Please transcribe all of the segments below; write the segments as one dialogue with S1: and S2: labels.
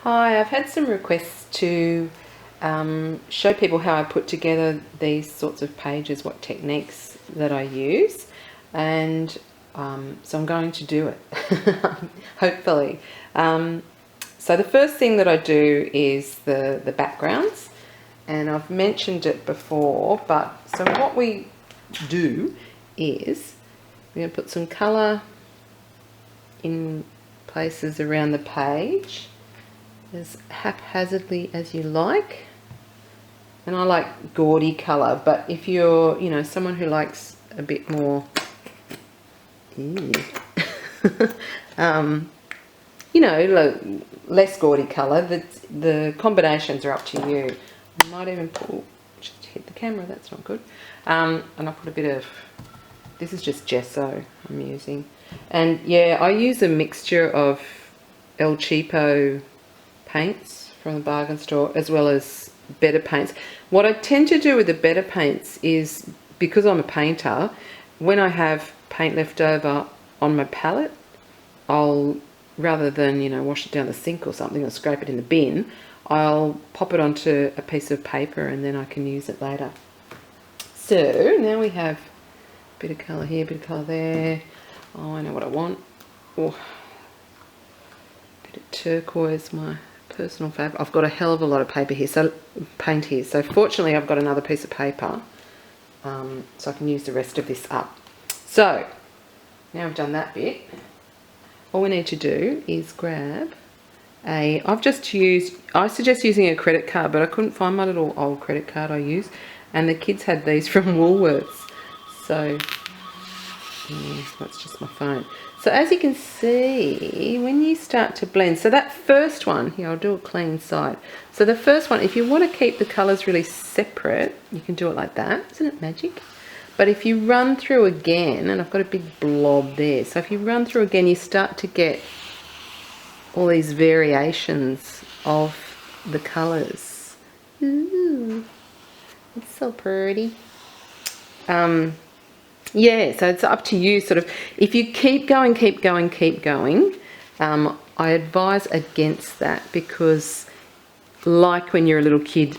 S1: Hi, I've had some requests to show people how I put together these sorts of pages, what techniques that I use, and so I'm going to do it, hopefully. So the first thing that I do is the backgrounds, and I've mentioned it before, but so what we do is we're going to put some colour in places around the page, as haphazardly as you like. And I like gaudy colour, but if you're, someone who likes a bit more, less gaudy colour, the combinations are up to you. I might even just hit the camera, that's not good. And I'll put a bit of, this is just gesso I'm using. And yeah, I use a mixture of El Cheapo paints from the bargain store as well as better paints. What I tend to do with the better paints is, because I'm a painter, when I have paint left over on my palette, I'll, rather than wash it down the sink or something or scrape it in the bin, I'll pop it onto a piece of paper and then I can use it later. So now we have a bit of colour here, a bit of colour there. Oh, I know what I want. Oh, a bit of turquoise, my personal favourite. I've got a hell of a lot of paper here, paint here. So fortunately I've got another piece of paper, so I can use the rest of this up. So now I've done that bit, all we need to do is grab I suggest using a credit card, but I couldn't find my little old credit card I use, and the kids had these from Woolworths. So that's just my phone. So as you can see, when you start to blend, so that first one, here I'll do a clean side. So the first one, if you want to keep the colours really separate, you can do it like that. Isn't it magic? But if you run through again, and I've got a big blob there, so if you run through again, you start to get all these variations of the colours. Ooh, it's so pretty. Yeah, so it's up to you, sort of. If you keep going, I advise against that, because like when you're a little kid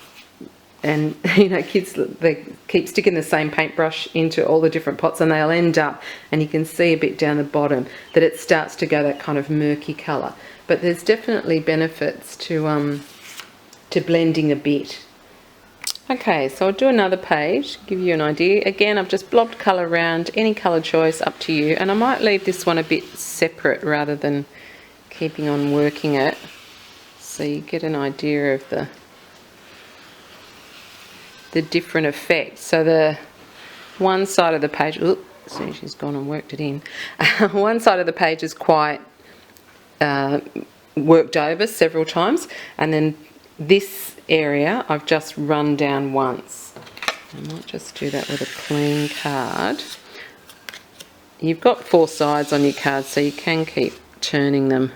S1: and kids, they keep sticking the same paintbrush into all the different pots, and they'll end up, and you can see a bit down the bottom that it starts to go that kind of murky colour. But there's definitely benefits to blending a bit. Okay, so I'll do another page, give you an idea. Again, I've just blobbed colour around, any colour choice, up to you. And I might leave this one a bit separate rather than keeping on working it, so you get an idea of the different effects. So the one side of the page, see, she's gone and worked it in. One side of the page is quite worked over several times, and then this area I've just run down once. I might just do that with a clean card. You've got 4 sides on your card, so you can keep turning them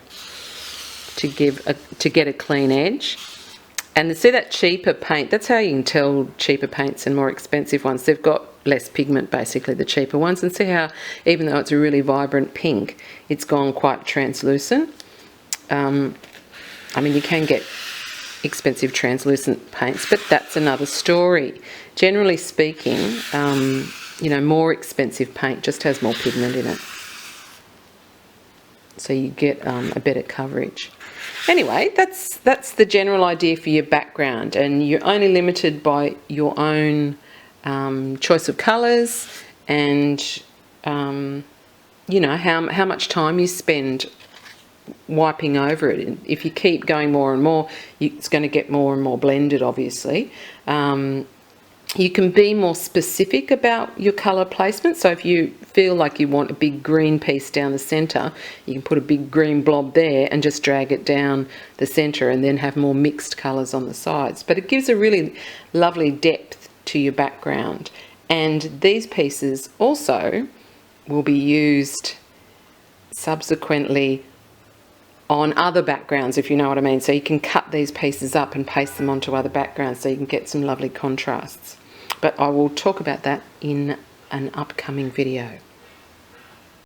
S1: to get a clean edge. And see that cheaper paint, that's how you can tell cheaper paints and more expensive ones. They've got less pigment, basically, the cheaper ones. And see how, even though it's a really vibrant pink, it's gone quite translucent. I mean, you can get expensive translucent paints, but that's another story. Generally speaking, more expensive paint just has more pigment in it, so you get a better coverage. Anyway, that's the general idea for your background, and you're only limited by your own choice of colours and how much time you spend wiping over it. If you keep going more and more, it's going to get more and more blended, obviously. You can be more specific about your colour placement. So if you feel like you want a big green piece down the centre, you can put a big green blob there and just drag it down the centre, and then have more mixed colours on the sides. But it gives a really lovely depth to your background. And these pieces also will be used subsequently on other backgrounds, if you know what I mean. So you can cut these pieces up and paste them onto other backgrounds, so you can get some lovely contrasts. But I will talk about that in an upcoming video.